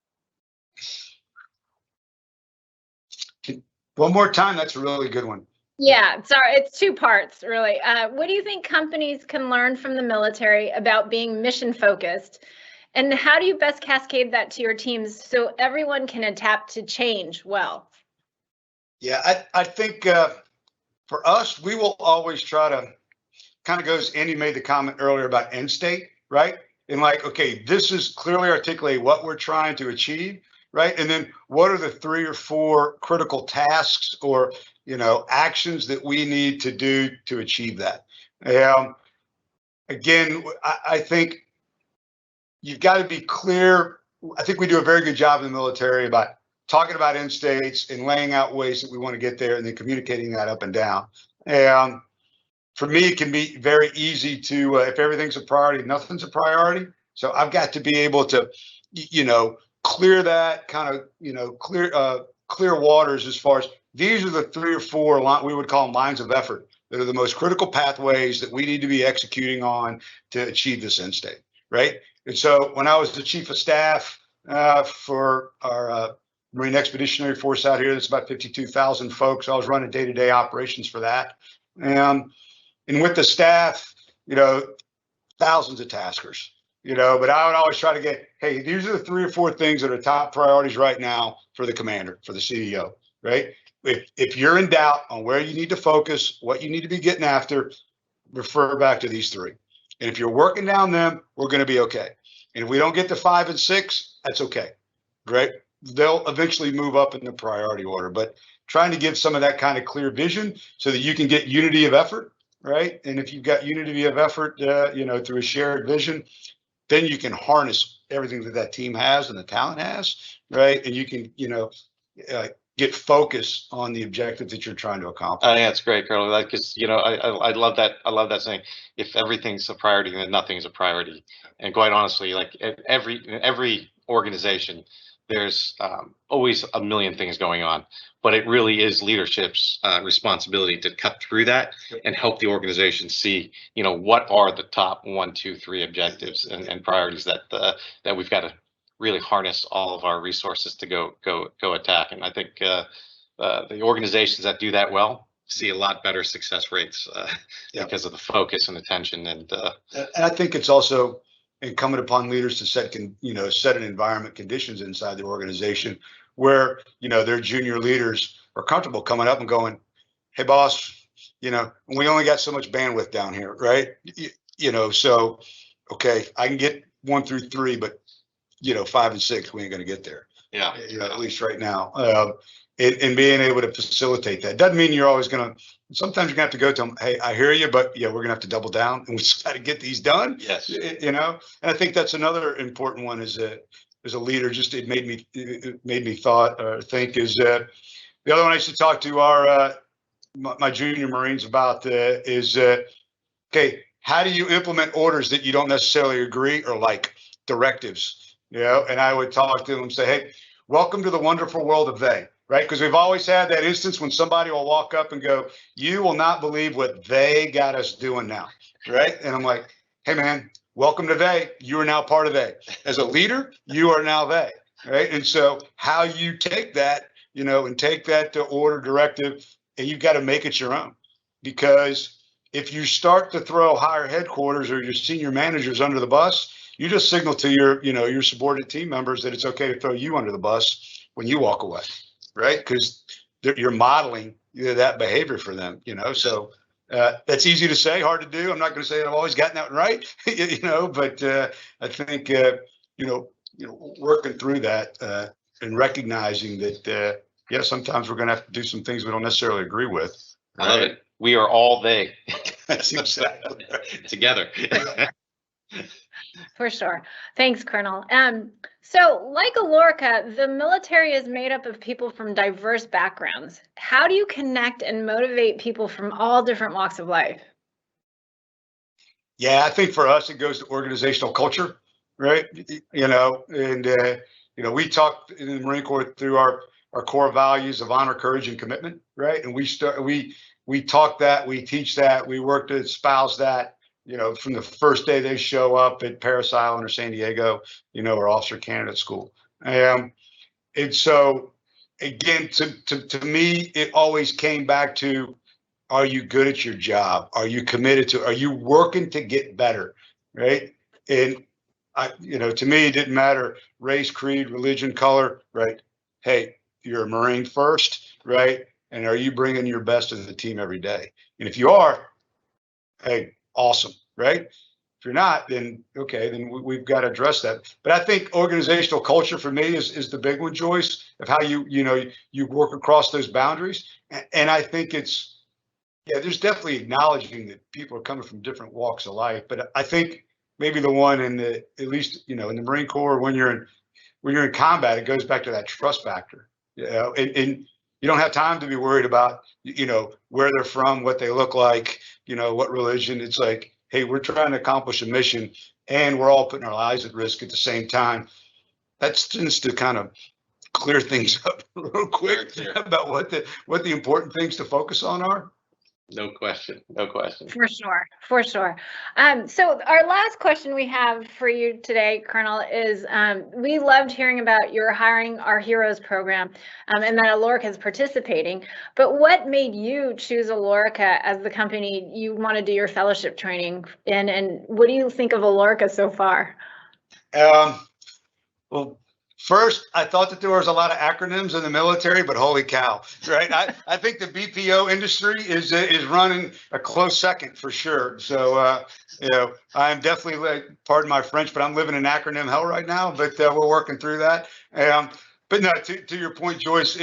One more time, that's a really good one. Yeah, sorry, it's 2 parts, really. What do you think companies can learn from the military about being mission focused, and how do you best cascade that to your teams so everyone can adapt to change well? Yeah, I think for us, we will always try to kind of goes, Andy made the comment earlier about end state, right? And okay, this is clearly articulate what we're trying to achieve. Right. And then what are the 3 or 4 critical tasks or, actions that we need to do to achieve that? Again, I think you've got to be clear. I think we do a very good job in the military about talking about end states and laying out ways that we want to get there and then communicating that up and down. And for me, it can be very easy to, if everything's a priority, nothing's a priority. So I've got to be able to, clear that kind of, clear waters as far as these are the 3 or 4 we would call them lines of effort that are the most critical pathways that we need to be executing on to achieve this end state, right? And so when I was the chief of staff for our Marine Expeditionary Force out here, that's about 52,000 folks. I was running day-to-day operations for that. And with the staff, thousands of taskers. But I would always try to get, hey, these are the 3 or 4 things that are top priorities right now for the commander, for the CEO, right? If you're in doubt on where you need to focus, what you need to be getting after, refer back to these 3. And if you're working down them, we're going to be okay. And if we don't get to 5 and 6, that's okay, right? They'll eventually move up in the priority order, but trying to give some of that kind of clear vision so that you can get unity of effort, right? And if you've got unity of effort, through a shared vision, then you can harness everything that team has and the talent has, right? And you can, get focused on the objective that you're trying to accomplish. I think that's great, Colonel. Because I love that. I love that saying. If everything's a priority, then nothing is a priority. And quite honestly, every organization, there's always a million things going on. But it really is leadership's responsibility to cut through that and help the organization see, what are the top 1, 2, 3 objectives and priorities that we've got to really harness all of our resources to go attack. And I think the organizations that do that well see a lot better success rates because of the focus and attention. And I think it's also, incumbent upon leaders to set an environment conditions inside the organization where, their junior leaders are comfortable coming up and going, hey, boss, we only got so much bandwidth down here, right? So, okay, I can get 1 through 3, but, 5 and 6, we ain't going to get there. Yeah. At least right now. And being able to facilitate that doesn't mean you're always going to, sometimes you're going to have to go to them, hey, I hear you, but yeah, we're going to have to double down and we just got to get these done. Yes. And I think that's another important one as a leader, just it made me think is the other one I used to talk to my junior Marines about is, okay, how do you implement orders that you don't necessarily agree or like, directives, and I would talk to them and say, hey, welcome to the wonderful world of they, right? Because we've always had that instance when somebody will walk up and go, you will not believe what they got us doing now, right? And I'm like, hey, man, welcome to they. You are now part of they. As a leader, you are now they, right? And so how you take that, and take that to order directive, and you've got to make it your own. Because if you start to throw higher headquarters or your senior managers under the bus, you just signal to your subordinate team members that it's okay to throw you under the bus when you walk away, right? Because you're modeling that behavior for them, So that's easy to say, hard to do. I'm not going to say that I've always gotten that right, But I think working through that and recognizing that sometimes we're going to have to do some things we don't necessarily agree with. Right? I love it. We are all they. That's exactly right. Together. For sure. Thanks, Colonel. So like Lorica, the military is made up of people from diverse backgrounds. How do you connect and motivate people from all different walks of life? Yeah, I think for us, it goes to organizational culture, right? We talked in the Marine Corps through our core values of honor, courage, and commitment, right? And we talk that, we teach that, we work to espouse that, from the first day they show up at Paris Island or San Diego, or officer candidate school. And so again, to me, it always came back to, are you good at your job? Are you committed are you working to get better? Right. And to me, it didn't matter race, creed, religion, color, right? Hey, you're a Marine first, right? And are you bringing your best to the team every day? And if you are, hey, awesome, right? If you're not, then okay, then we've got to address that. But I think organizational culture for me is the big one, Joyce, of how you work across those boundaries. And I think there's definitely acknowledging that people are coming from different walks of life. But I think maybe the one at least in the Marine Corps, when you're in combat, it goes back to that trust factor. And you don't have time to be worried about, where they're from, what they look like, what religion. It's like, hey, we're trying to accomplish a mission and we're all putting our lives at risk at the same time. That tends to kind of clear things up real quick about what the important things to focus on are. No question. For sure. So our last question we have for you today, Colonel, is we loved hearing about your Hiring Our Heroes program and that Lorica is participating. But what made you choose Lorica as the company you want to do your fellowship training in? And what do you think of Lorica so far? Well, first, I thought that there was a lot of acronyms in the military, but holy cow, right? I think the BPO industry is running a close second for sure. So, I'm definitely, pardon my French, but I'm living in acronym hell right now, but we're working through that. But no, to your point, Joyce,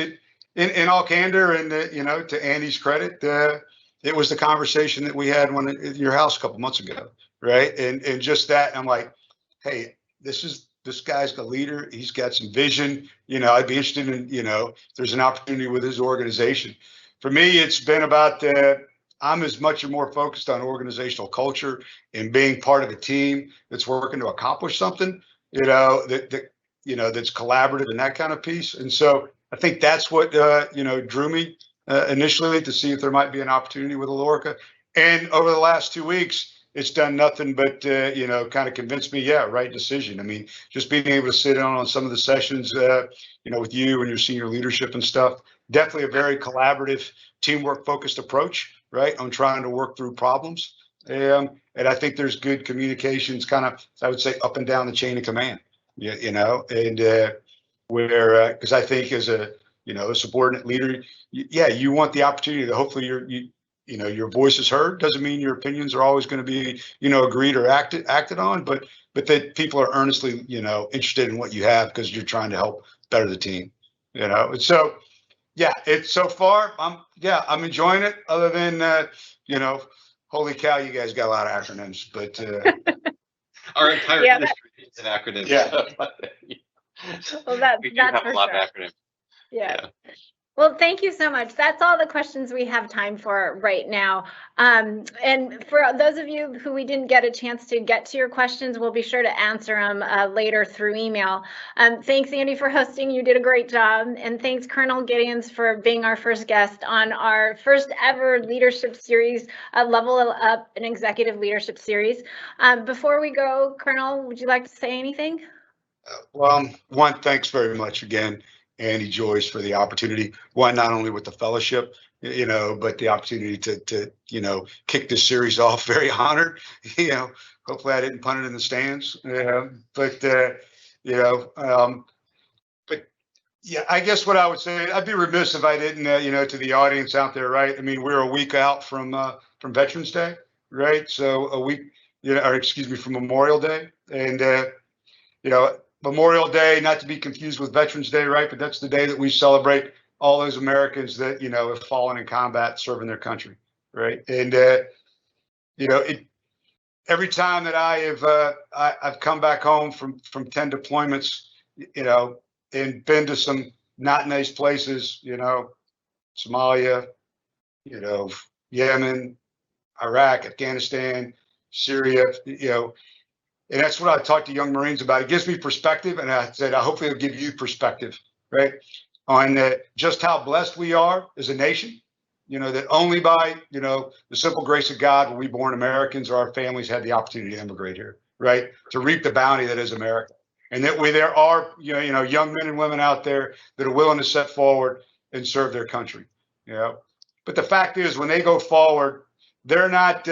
in all candor and, to Andy's credit, it was the conversation that we had at your house a couple months ago, right? And just that, I'm like, hey, this guy's a leader. He's got some vision. I'd be interested in, if there's an opportunity with his organization. For me, it's been about I'm as much or more focused on organizational culture and being part of a team that's working to accomplish something, that's collaborative and that kind of piece. And so I think that's what, drew me initially to see if there might be an opportunity with Lorica. And over the last 2 weeks, it's done nothing but, kind of convince me, right decision. I mean, just being able to sit in on some of the sessions, with you and your senior leadership and stuff, definitely a very collaborative, teamwork focused approach, right, on trying to work through problems. And I think there's good communications kind of, I would say, up and down the chain of command, you know, and where, because I think as a, you know, a subordinate leader, yeah, you want the opportunity to hopefully you know, your voice is heard. Doesn't mean your opinions are always going to be, you know, agreed or acted on, but that people are earnestly, you know, interested in what you have because you're trying to help better the team, you know. And so, yeah, it's so far, I'm enjoying it. Other than, you know, holy cow, you guys got a lot of acronyms, but our entire Yeah, industry is an acronym. Yeah. well, We do that's have for a lot sure. of acronyms. Yeah. Well, thank you so much. That's all the questions we have time for right now. And for those of you who we didn't get a chance to get to your questions, we'll be sure to answer them later through email. Thanks, Andy, for hosting. You did a great job. And thanks, Colonel Gideons, for being our first guest on our first ever leadership series, Level Up, an executive leadership series. Before we go, Colonel, would you like to say anything? Well, one, thanks very much again, Andy Joyce, for the opportunity. One, not only with the fellowship, you know, but the opportunity to you know, kick this series off. Very honored. You know, hopefully I didn't punt it in the stands. But you know, but yeah, I guess what I would say, I'd be remiss if I didn't, you know, to the audience out there, right? I mean, we're a week out from Veterans Day, right? So a week, you know, or excuse me, from Memorial Day, and you know, Memorial Day, not to be confused with Veterans Day, right? But that's the day that we celebrate all those Americans that, you know, have fallen in combat serving their country, right? And you know, every time that I have I've come back home from 10 deployments, you know, and been to some not nice places, you know, Somalia, you know, Yemen, Iraq, Afghanistan, Syria, you know. And that's what I talk to young Marines about. It gives me perspective, and I said, I hopefully it'll give you perspective, right, on just how blessed we are as a nation. You know, that only by, you know, the simple grace of God were we born Americans, or our families had the opportunity to immigrate here, right, to reap the bounty that is America. And that there are, you know, young men and women out there that are willing to step forward and serve their country, you know. But the fact is, when they go forward, they're not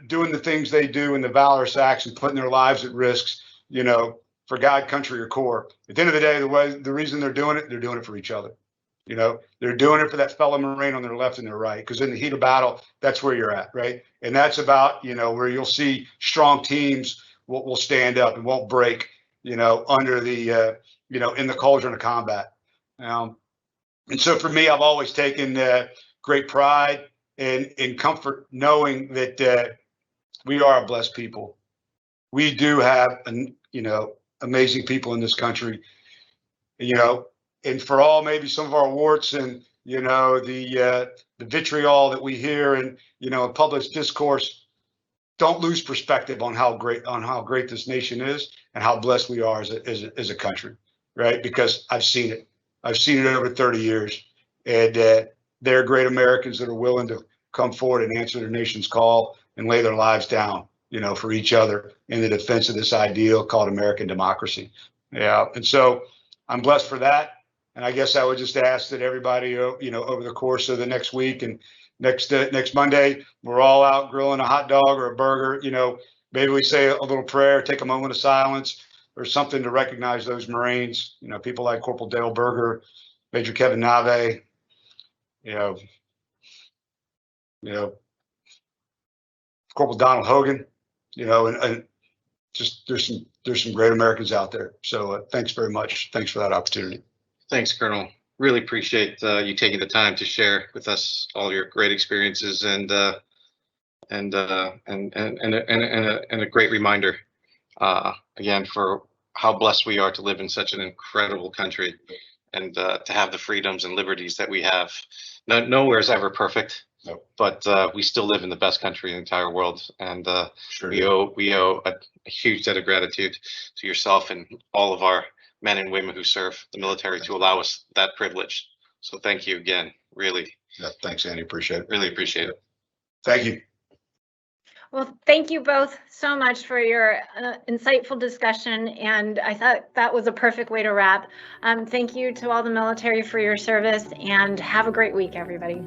doing the things they do in the valorous acts and putting their lives at risk, you know, for God, country, or Corps. At the end of the day, the reason they're doing it for each other. You know, they're doing it for that fellow Marine on their left and their right, because in the heat of battle, that's where you're at, right? And that's about, you know, where you'll see strong teams will stand up and won't break, you know, under the, you know, in the cauldron of combat. And so for me, I've always taken great pride and comfort knowing that we are a blessed people. We do have, you know, amazing people in this country, you know, and for all maybe some of our warts and, you know, the vitriol that we hear and, you know, in public discourse, don't lose perspective on how great this nation is and how blessed we are as a country, right? Because I've seen it. I've seen it over 30 years, and there are great Americans that are willing to come forward and answer their nation's call and lay their lives down, you know, for each other in the defense of this ideal called American democracy. Yeah, and so I'm blessed for that. And I guess I would just ask that everybody, you know, over the course of the next week and next Monday, we're all out grilling a hot dog or a burger. You know, maybe we say a little prayer, take a moment of silence or something to recognize those Marines. You know, people like Corporal Dale Berger, Major Kevin Nave. You know, Corporal Donald Hogan. You know, and just there's some great Americans out there. So thanks very much. Thanks for that opportunity. Thanks, Colonel. Really appreciate you taking the time to share with us all your great experiences and a great reminder again for how blessed we are to live in such an incredible country and to have the freedoms and liberties that we have. Nowhere is ever perfect, Nope. But we still live in the best country in the entire world, and Sure. we owe a huge debt of gratitude to yourself and all of our men and women who serve the military to allow us that privilege. So thank you again. Really. Yeah, thanks, Andy. Appreciate it. Really appreciate it. Thank you. Well, thank you both so much for your insightful discussion, and I thought that was a perfect way to wrap. Thank you to all the military for your service, and have a great week, everybody.